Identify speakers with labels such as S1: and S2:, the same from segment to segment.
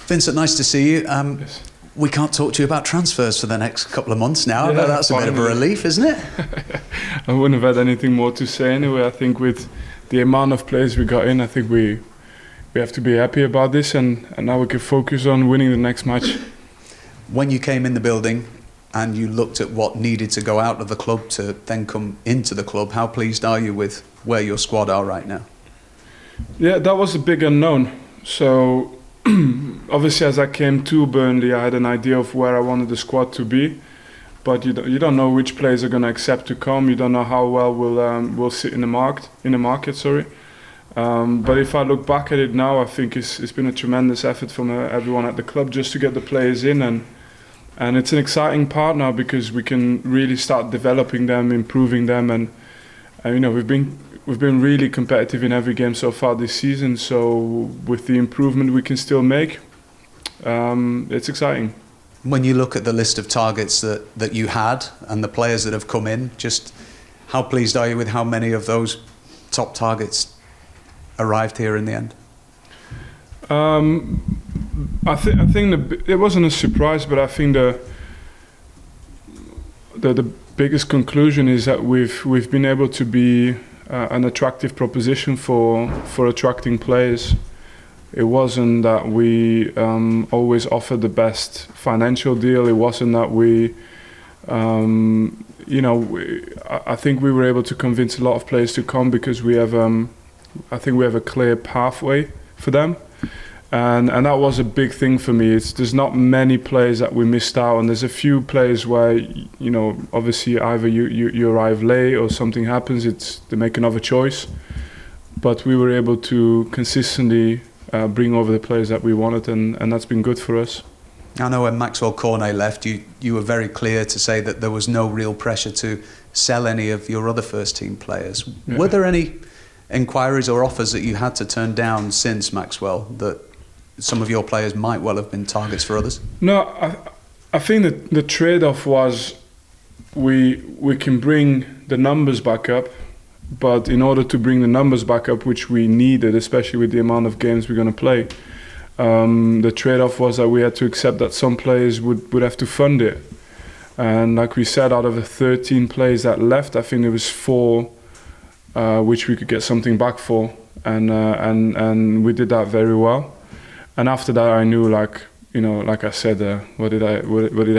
S1: Vincent, nice to see you.
S2: Yes.
S1: We can't talk to you about transfers for the next couple of months now.
S2: Yeah,
S1: That's a bit of a relief, isn't it?
S2: I wouldn't have had anything more to say anyway. I think with the amount of players we got in, I think we have to be happy about this, and now we can focus on winning the next match.
S1: When you came in the building and you looked at what needed to go out of the club to then come into the club, how pleased are you with where your squad are right now?
S2: Yeah, that was a big unknown. So obviously, as I came to Burnley, I had an idea of where I wanted the squad to be, but you don't know which players are going to accept to come. You don't know how well we'll sit in the market. Sorry. But if I look back at it now, I think it's been a tremendous effort from everyone at the club just to get the players in, and it's an exciting part now because we can really start developing them, improving them, and we've been really competitive in every game so far this season. So with the improvement we can still make, it's exciting.
S1: When you look at the list of targets that you had and the players that have come in, just how pleased are you with how many of those top targets arrived here in the end?
S2: I think it wasn't a surprise, but I think the biggest conclusion is that we've been able to be an attractive proposition for attracting players. It wasn't that we always offered the best financial deal. It wasn't that I think we were able to convince a lot of players to come because we have I think we have a clear pathway for them, and that was a big thing for me. There's not many players that we missed out, and there's a few players where obviously either you arrive late or something happens. They make another choice, but we were able to consistently bring over the players that we wanted, and that's been good for us.
S1: I know when Maxwell Cornet left, you were very clear to say that there was no real pressure to sell any of your other first team players. Yeah. Were there any inquiries or offers that you had to turn down since Maxwell that some of your players might well have been targets for others?
S2: No, I think that the trade-off was we can bring the numbers back up, but in order to bring the numbers back up, which we needed, especially with the amount of games we're going to play, the trade-off was that we had to accept that some players would have to fund it. And like we said, out of the 13 players that left, I think there was 4 which we could get something back for, and we did that very well. And after that, I knew, like I said, what did I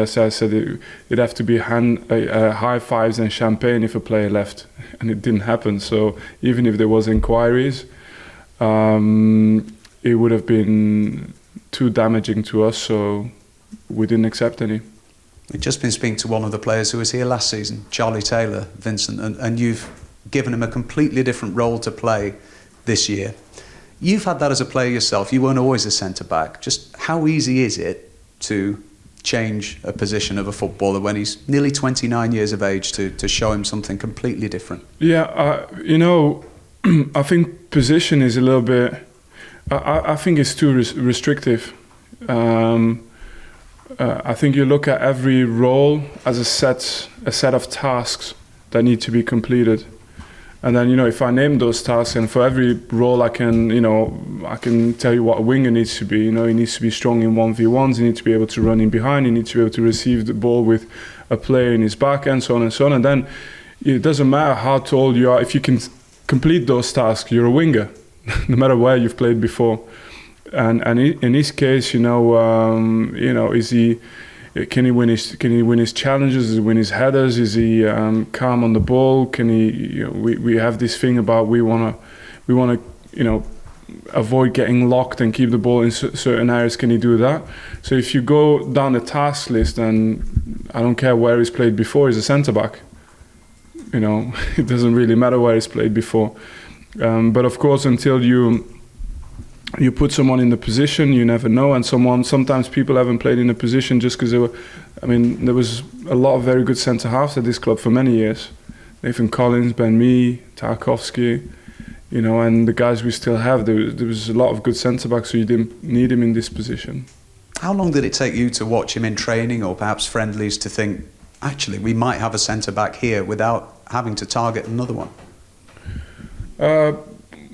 S2: say? I said it'd have to be high fives and champagne if a player left, and it didn't happen. So even if there was inquiries, it would have been too damaging to us. So we didn't accept any.
S1: We've just been speaking to one of the players who was here last season, Charlie Taylor, Vincent, and you've given him a completely different role to play this year. You've had that as a player yourself. You weren't always a centre-back. Just how easy is it to change a position of a footballer when he's nearly 29 years of age to show him something completely different?
S2: Yeah, I think position is a little bit... I think it's too restrictive. I think you look at every role as a set of tasks that need to be completed. And then, if I name those tasks, and for every role I can tell you what a winger needs to be. He needs to be strong in 1v1s, he needs to be able to run in behind, he needs to be able to receive the ball with a player in his back, and so on and so on. And then it doesn't matter how tall you are, if you can complete those tasks, you're a winger, no matter where you've played before. And in his case, is he... Can he win his challenges? Does he win his headers? Is he calm on the ball? Can he? We have this thing about we want to avoid getting locked and keep the ball in certain areas. Can he do that? So if you go down the task list, and I don't care where he's played before, he's a centre back. It doesn't really matter where he's played before. But of course, until you put someone in the position, you never know, and sometimes people haven't played in a position just because there was a lot of very good centre-halves at this club for many years. Nathan Collins, Ben Mee, Tarkovsky, and the guys we still have, there was a lot of good centre-backs, so you didn't need him in this position.
S1: How long did it take you to watch him in training or perhaps friendlies to think, actually, we might have a centre-back here without having to target another one?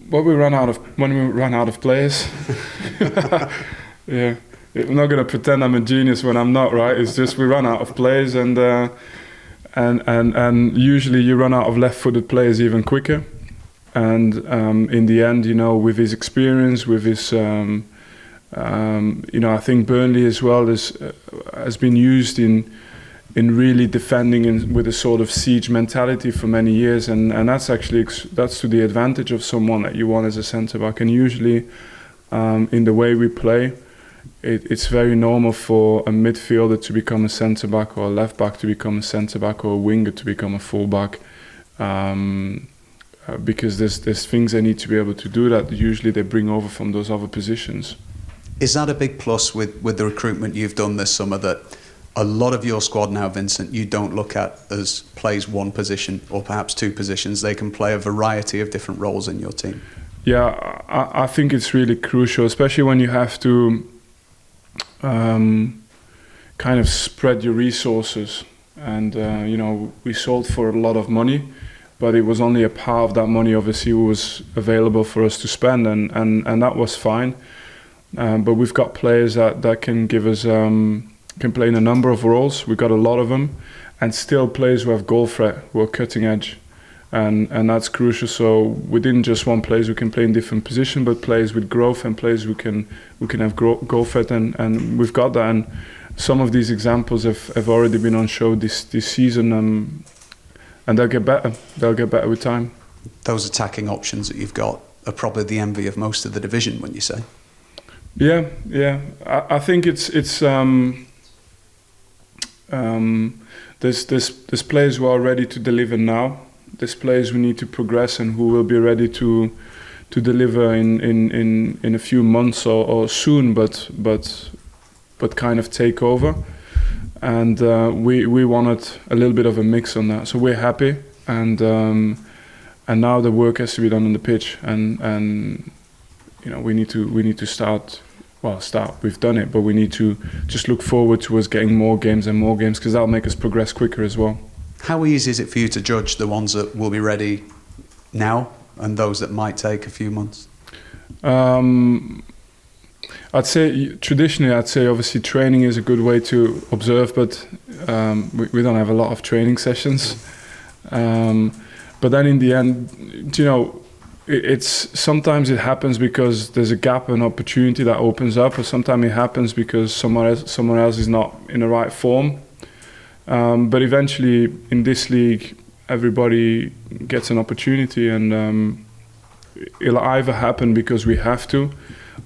S2: When we ran out of players. Yeah. I'm not going to pretend I'm a genius when I'm not, right? It's just we run out of players, and usually you run out of left-footed players even quicker. And in the end, you know, with his experience, with his, you know, I think Burnley as well has been used in really defending with a sort of siege mentality for many years, and that's actually that's to the advantage of someone that you want as a centre back. And usually, in the way we play, it's very normal for a midfielder to become a centre back, or a left back to become a centre back, or a winger to become a full back, because there's things they need to be able to do that usually they bring over from those other positions.
S1: Is that a big plus with the recruitment you've done this summer, that a lot of your squad now, Vincent, you don't look at as plays one position or perhaps two positions? They can play a variety of different roles in your team. Yeah,
S2: I think it's really crucial, especially when you have to kind of spread your resources. And you know, we sold for a lot of money, but it was only a part of that money obviously was available for us to spend, and that was fine. But we've got players that can give us can play in a number of roles. We've got a lot of them, and still players who have goal threat, who are cutting edge, and that's crucial. So within just one place we can play in different positions, but players with growth and players who can have goal threat, and we've got that. And some of these examples have already been on show this season, and they'll get better. They'll get better with time.
S1: Those attacking options that you've got are probably the envy of most of the division, wouldn't you say?
S2: Yeah. I think it's there's players who are ready to deliver now. There's players who need to progress and who will be ready to deliver in a few months or soon, but kind of take over. And we wanted a little bit of a mix on that. So we're happy, and now the work has to be done on the pitch, and you know, we need to start. We've done it, but we need to just look forward towards getting more games and more games, because that'll make us progress quicker as well.
S1: How easy is it for you to judge the ones that will be ready now and those that might take a few months?
S2: I'd say traditionally, obviously training is a good way to observe, but we don't have a lot of training sessions. But then in the end, you know, sometimes it happens because there's a gap, an opportunity that opens up, or sometimes it happens because someone else is not in the right form. But eventually, in this league, everybody gets an opportunity, and it'll either happen because we have to,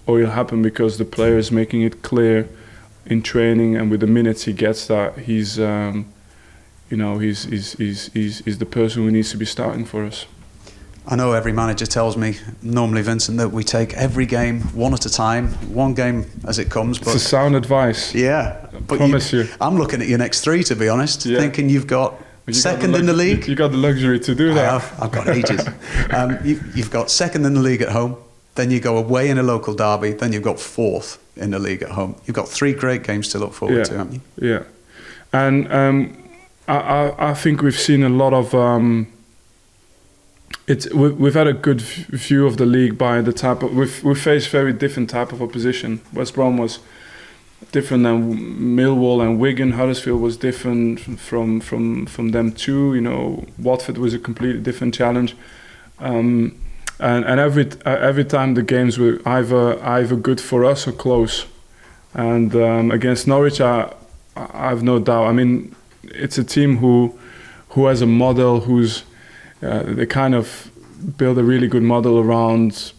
S2: or it'll happen because the player is making it clear in training, and with the minutes he gets that he's the person who needs to be starting for us.
S1: I know every manager tells me, normally Vincent, that we take every game one at a time, one game as it comes. But
S2: it's a sound advice.
S1: Yeah,
S2: but promise you.
S1: I'm looking at your next three, to be honest, thinking you've got second in the league.
S2: You got the luxury to do that.
S1: I've got ages. You've got second in the league at home, then you go away in a local derby, then you've got fourth in the league at home. You've got three great games to look forward to, haven't you?
S2: Yeah, and I think we've seen a lot of. We've had a good view of the league by the type of we've faced very different type of opposition. West Brom was different than Millwall and Wigan. Huddersfield was different from them too. You know, Watford was a completely different challenge, and every time the games were either good for us or close. And against Norwich, I've no doubt. I mean, it's a team who has a model who's. They kind of build a really good model around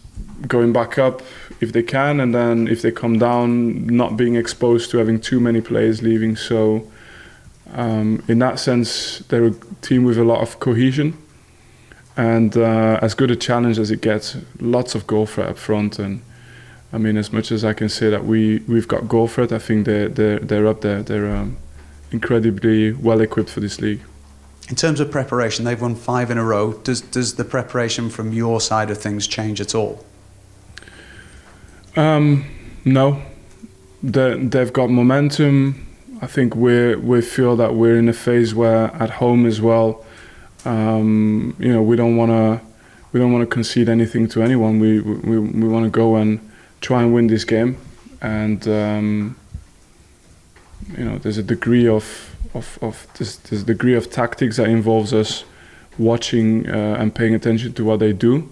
S2: going back up if they can, and then if they come down, not being exposed to having too many players leaving. So in that sense, they're a team with a lot of cohesion, and as good a challenge as it gets. Lots of goal threat up front, and I mean, as much as I can say that we've got goal threat, I think they're up there. They're incredibly well equipped for this league.
S1: In terms of preparation, they've won 5 in a row. Does the preparation from your side of things change at all?
S2: No. They've got momentum. I think we feel that we're in a phase where at home as well, you know, we don't want to concede anything to anyone. We want to go and try and win this game. and there's a degree of this degree of tactics that involves us watching and paying attention to what they do,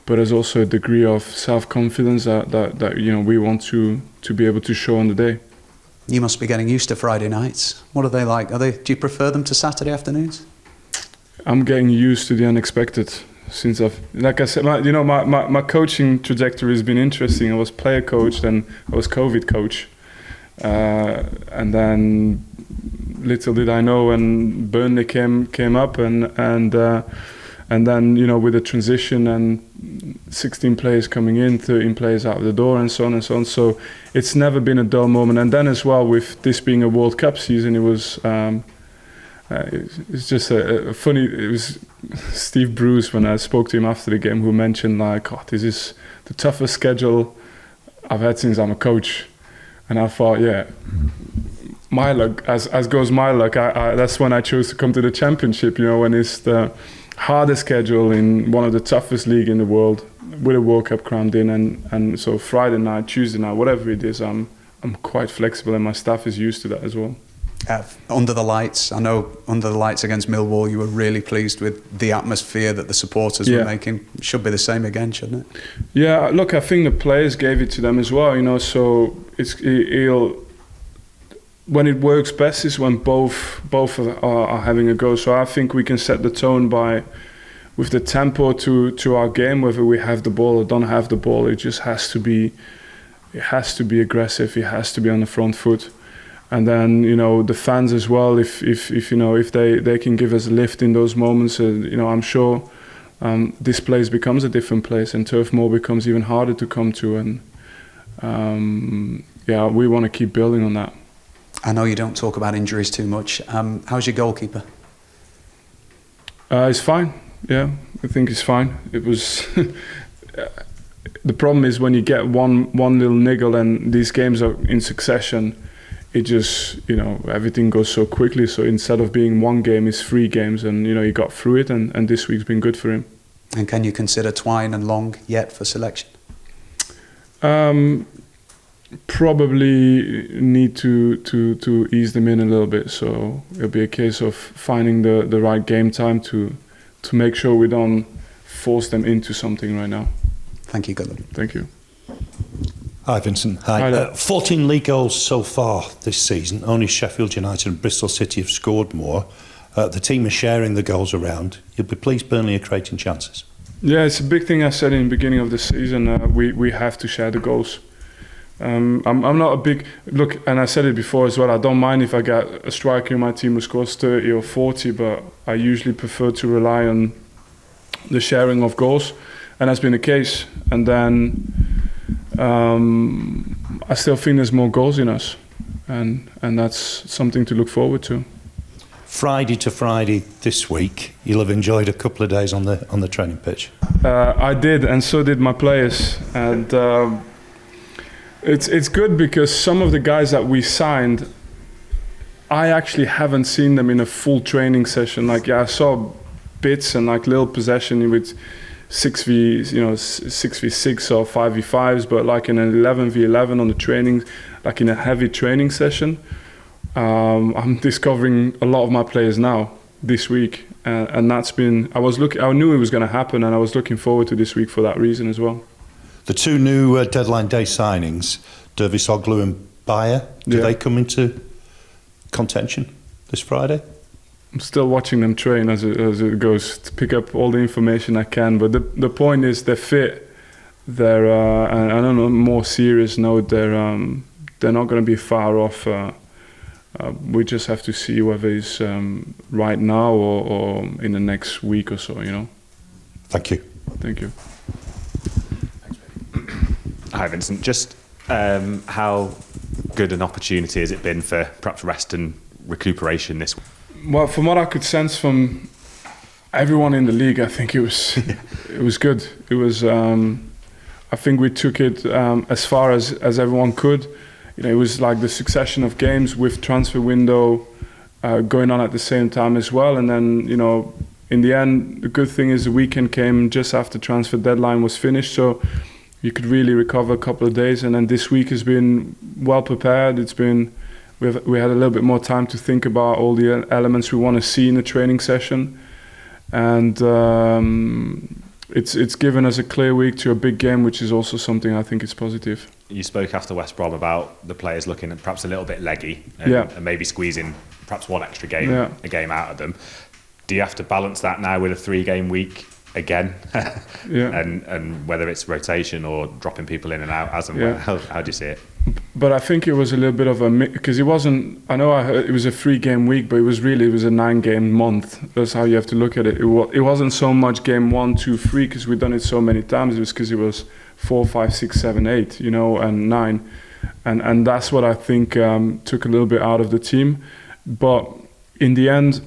S2: but there's also a degree of self-confidence that we want to be able to show on the day.
S1: You must be getting used to Friday nights. What are they like? Do you prefer them to Saturday afternoons?
S2: I'm getting used to the unexpected since like I said, my coaching trajectory has been interesting. I was player coach, then I was COVID coach, and then little did I know when Burnley came up, and then with the transition and 16 players coming in, 13 players out of the door, and so on and so on. So it's never been a dull moment. And then as well, with this being a World Cup season, it was it's just a funny. It was Steve Bruce, when I spoke to him after the game, who mentioned like, "Oh, this is the toughest schedule I've had since I'm a coach." And I thought, yeah, my luck, as goes my luck, that's when I chose to come to the Championship, when it's the hardest schedule in one of the toughest league in the world, with a World Cup crammed in, and so Friday night, Tuesday night, whatever it is, I'm quite flexible, and my staff is used to that as well.
S1: Under the lights, I know under the lights against Millwall, you were really pleased with the atmosphere that the supporters were making. It should be the same again, shouldn't it?
S2: Yeah, look, I think the players gave it to them as well, so when it works best is when both are having a go. So I think we can set the tone with the tempo to our game, whether we have the ball or don't have the ball. It just has to be aggressive. It has to be on the front foot. And then the fans as well. If they can give us a lift in those moments, I'm sure this place becomes a different place, and Turf Moor becomes even harder to come to. And we want to keep building on that.
S1: I know you don't talk about injuries too much. How's your goalkeeper?
S2: He's fine. Yeah, I think he's fine. It was the problem is when you get one little niggle, and these games are in succession. It just, everything goes so quickly. So instead of being one game, it's 3 games, and he got through it, and this week's been good for him.
S1: And can you consider Twine and Long yet for selection?
S2: Probably need to ease them in a little bit. So it'll be a case of finding the right game time to make sure we don't force them into something right now.
S1: Thank you, Gullen.
S2: Thank you.
S3: Hi, Vincent. Hi. 14 league goals so far this season. Only Sheffield United and Bristol City have scored more. The team is sharing the goals around. You'll be pleased Burnley are creating chances.
S2: Yeah, it's a big thing I said in the beginning of the season. We have to share the goals. I'm not a big... Look, and I said it before as well, I don't mind if I get a striker in my team who scores 30 or 40, but I usually prefer to rely on the sharing of goals. And that's been the case. And then... I still think there's more goals in us, and that's something to look forward to.
S3: Friday to Friday this week, you'll have enjoyed a couple of days on the training pitch.
S2: I did, and so did my players, and it's good because some of the guys that we signed, I actually haven't seen them in a full training session. I saw bits and little possession with 6v6 or 5v5s, but in an 11v11 on the training, in a heavy training session, I'm discovering a lot of my players now this week, and that's been. I knew it was going to happen, and I was looking forward to this week for that reason as well.
S3: The 2 new deadline day signings, Dervisoglu and Bayer, do they come into contention this Friday?
S2: I'm still watching them train as it goes to pick up all the information I can. But the point is they're fit. They're and I don't know, more serious note, they're not going to be far off. We just have to see whether it's right now or in the next week or so.
S3: Thank you.
S2: Thank you.
S4: Hi, Vincent. Just how good an opportunity has it been for perhaps rest and recuperation this week?
S2: Well, from what I could sense from everyone in the league, I think it was good. It was. I think we took it as far as everyone could. It was like the succession of games with transfer window going on at the same time as well. And then in the end, the good thing is the weekend came just after transfer deadline was finished. So you could really recover a couple of days. And then this week has been well prepared. We had a little bit more time to think about all the elements we want to see in a training session, and it's given us a clear week to a big game, which is also something I think is positive.
S4: You spoke after West Brom about the players looking perhaps a little bit leggy and maybe squeezing perhaps one extra game, a game out of them. Do you have to balance that now with a 3-game week again? and whether it's rotation or dropping people in and out as and when, how do you see it?
S2: But I think it was a little bit of a mix, because it wasn't, I know I heard it was a 3-game week, but it was a 9-game month. That's how you have to look at it. It wasn't so much game 1, 2, 3, because we've done it so many times. It was because it was 4, 5, 6, 7, 8, and 9. And that's what I think took a little bit out of the team. But in the end,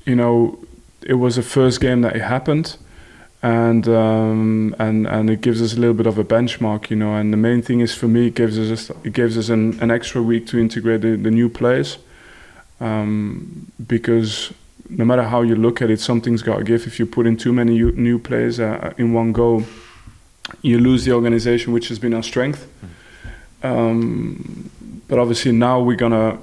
S2: it was the first game that it happened. And it gives us a little bit of a benchmark, and the main thing is, for me, it gives us an extra week to integrate the new players, because no matter how you look at it, something's got to give. If you put in too many new players in one go, you lose the organization, which has been our strength. But obviously now we're gonna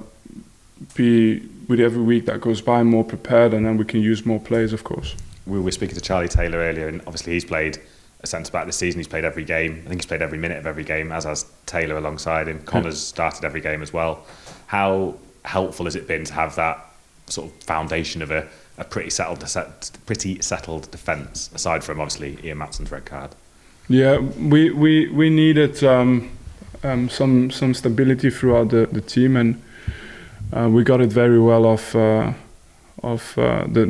S2: be, with every week that goes by, more prepared, and then we can use more players, of course.
S4: We were speaking to Charlie Taylor earlier, and obviously he's played a centre-back this season. He's played every game. I think he's played every minute of every game, as has Taylor alongside him. Connor's started every game as well. How helpful has it been to have that sort of foundation of a pretty settled defence, aside from obviously Ian Matson's red card? Yeah,
S2: we needed some stability throughout the team, and we got it very well off the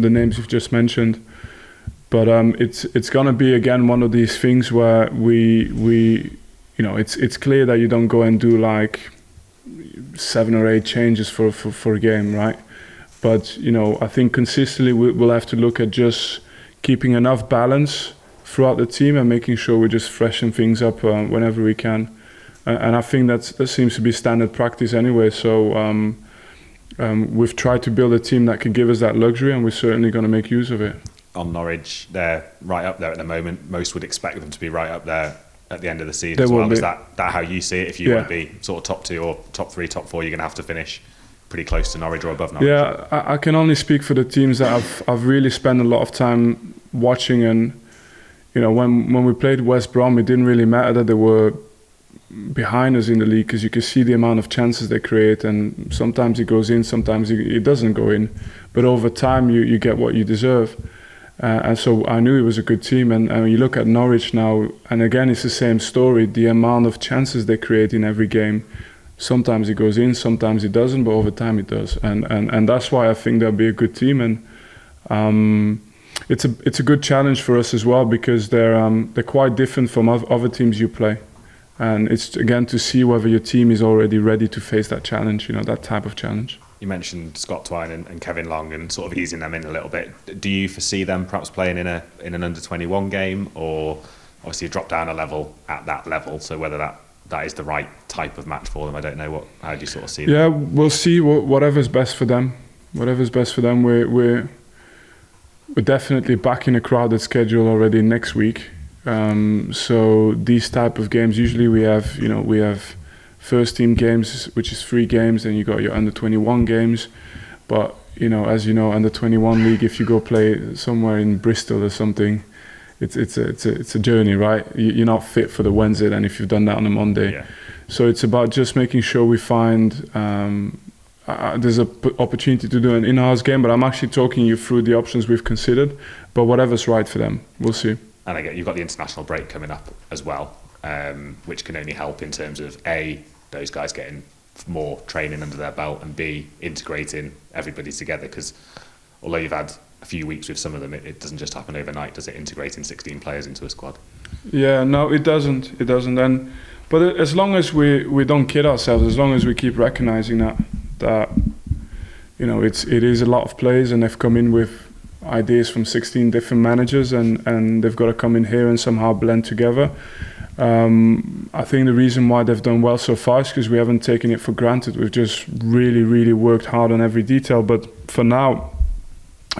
S2: names you've just mentioned. But it's gonna be again one of these things where we it's clear that you don't go and do like 7 or 8 changes for a game, right? But I think consistently we'll have to look at just keeping enough balance throughout the team and making sure we just freshen things up whenever we can. And I think that seems to be standard practice anyway. So we've tried to build a team that can give us that luxury, and we're certainly going to make use of it.
S4: On Norwich, they're right up there at the moment. Most would expect them to be right up there at the end of the season as well. Is that how you see it? If you want to be sort of top 2 or top 3, top 4, you're going to have to finish pretty close to Norwich or above Norwich.
S2: Yeah, I can only speak for the teams that I've really spent a lot of time watching. And when we played West Brom, it didn't really matter that they were behind us in the league, because you can see the amount of chances they create, and sometimes it goes in, sometimes it doesn't go in. But over time, you get what you deserve. And so I knew it was a good team. And you look at Norwich now, and again, it's the same story. The amount of chances they create in every game, sometimes it goes in, sometimes it doesn't, but over time it does. And that's why I think they'll be a good team. And it's a good challenge for us as well, because they're quite different from other teams you play. And it's again to see whether your team is already ready to face that challenge, that type of challenge.
S4: You mentioned Scott Twine and Kevin Long and sort of easing them in a little bit. Do you foresee them perhaps playing in an under-21 game, or obviously drop down a level at that level? So whether that is the right type of match for them, I don't know. How do you sort of see that?
S2: Yeah, we'll see whatever's best for them. Whatever's best for them. We're definitely back in a crowded schedule already next week. So these type of games, usually we have first team games, which is 3 games, then you got your under 21 games. But as you know, under 21 league, if you go play somewhere in Bristol or something, it's a journey, right? You're not fit for the Wednesday then if you've done that on a Monday.
S4: Yeah.
S2: So it's about just making sure we find there's an opportunity to do an in-house game, but I'm actually talking you through the options we've considered. But whatever's right for them, we'll see.
S4: And I get you've got the international break coming up as well, which can only help in terms of A, those guys getting more training under their belt, and B, integrating everybody together. Because although you've had a few weeks with some of them, it doesn't just happen overnight, does it? Integrating 16 players into a squad.
S2: Yeah, no, it doesn't. But as long as we don't kid ourselves, as long as we keep recognizing that it is a lot of players, and they've come in with ideas from 16 different managers, and they've got to come in here and somehow blend together. I think the reason why they've done well so far is because we haven't taken it for granted. We've just really, really worked hard on every detail. But for now,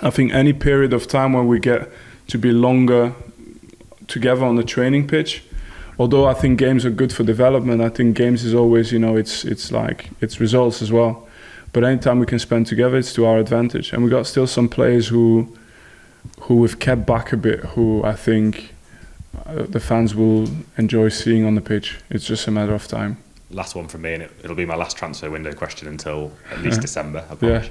S2: I think any period of time when we get to be longer together on the training pitch, although I think games are good for development, I think games is always, it's results as well. But anytime we can spend together, it's to our advantage. And we got still some players who we've kept back a bit, who I think the fans will enjoy seeing on the pitch. It's just a matter of time.
S4: Last one from me, and it'll be my last transfer window question until at least December, I promise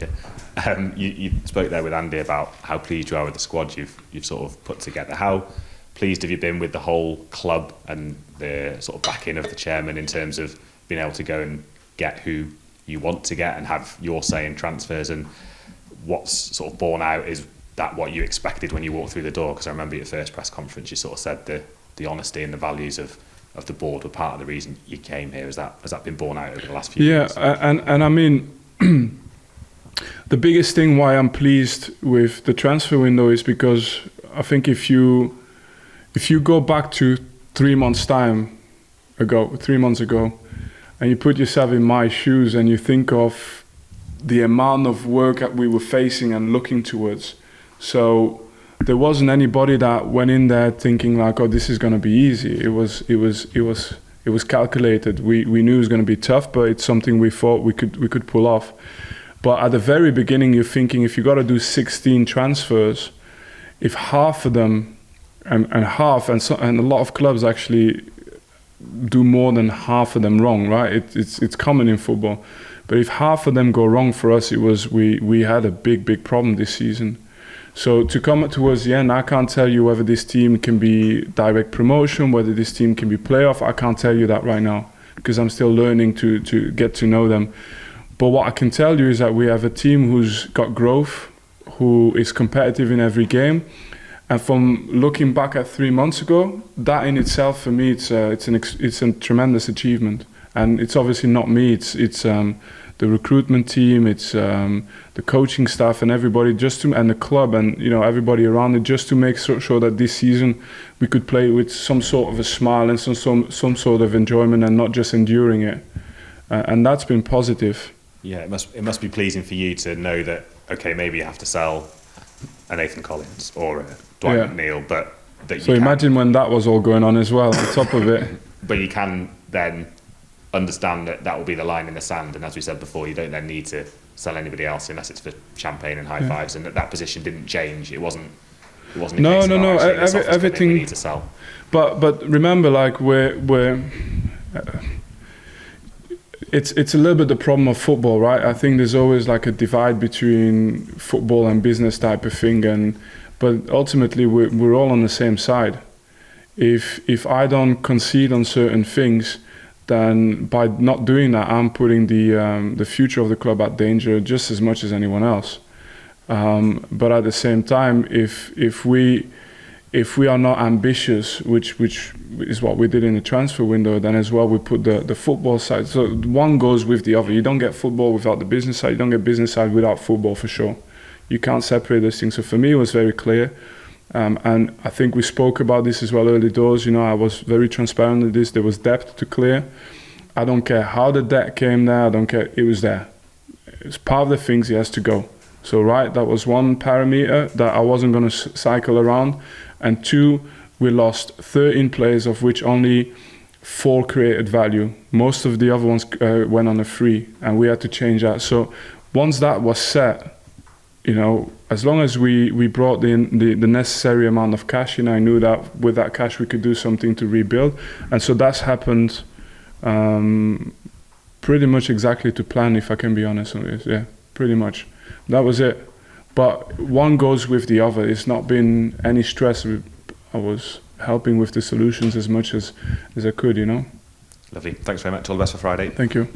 S4: you. You spoke there with Andy about how pleased you are with the squad you've sort of put together. How pleased have you been with the whole club and the sort of backing of the chairman in terms of being able to go and get who you want to get and have your say in transfers? And what's sort of borne out, is that what you expected when you walked through the door? Because I remember your first press conference, you sort of said the honesty and the values of the board were part of the reason you came here. Has that been borne out over the last few years?
S2: And I mean, the biggest thing why I'm pleased with the transfer window is because I think if you go back to 3 months ago, and you put yourself in my shoes and you think of the amount of work that we were facing and looking towards. So there wasn't anybody that went in there thinking like, oh, this is going to be easy. It was calculated. We knew it was going to be tough, but it's something we thought we could pull off. But at the very beginning, you're thinking if you got to do 16 transfers, if half of them and a lot of clubs actually do more than half of them wrong, right? It's common in football. But if half of them go wrong for us, we had a big problem this season. So to come towards the end, I can't tell you whether this team can be direct promotion, whether this team can be playoff. I can't tell you that right now because I'm still learning to get to know them. But what I can tell you is that we have a team who's got growth, who is competitive in every game. And from looking back at 3 months ago, that in itself for me, it's a tremendous achievement. And it's obviously not me. It's the recruitment team, it's the coaching staff and everybody and the club and everybody around it, just to make sure that this season we could play with some sort of a smile and some sort of enjoyment and not just enduring it. And that's been positive.
S4: Yeah, it must be pleasing for you to know that, okay, maybe you have to sell a Nathan Collins or a Dwight McNeil, but that you
S2: So imagine when that was all going on as well, on top of it.
S4: But you can then understand that will be the line in the sand, and as we said before, you don't then need to sell anybody else unless it's for champagne and high fives, and that position didn't change. It wasn't
S2: No. Everything
S4: we need to sell.
S2: But remember, like we're it's a little bit the problem of football, right? I think there's always like a divide between football and business type of thing, but ultimately we're all on the same side. If I don't concede on certain things, then by not doing that, I'm putting the future of the club at danger just as much as anyone else. But at the same time, if we are not ambitious, which is what we did in the transfer window, then as well we put the football side. So one goes with the other. You don't get football without the business side. You don't get business side without football, for sure. You can't separate those things. So for me, it was very clear. And I think we spoke about this as well early doors. I was very transparent with this. There was depth to clear. I don't care how the debt came there. I don't care. It was there. It's part of the things he has to go. So that was one parameter that I wasn't going to cycle around. And 2, we lost 13 players, of which only 4 created value. Most of the other ones went on a free, and we had to change that. So once that was set, as long as we brought in the necessary amount of cash, I knew that with that cash we could do something to rebuild. And so that's happened pretty much exactly to plan, if I can be honest with it. Yeah, pretty much. That was it. But one goes with the other. It's not been any stress. I was helping with the solutions as much as I could,
S4: Lovely. Thanks very much. All the best for Friday.
S2: Thank you.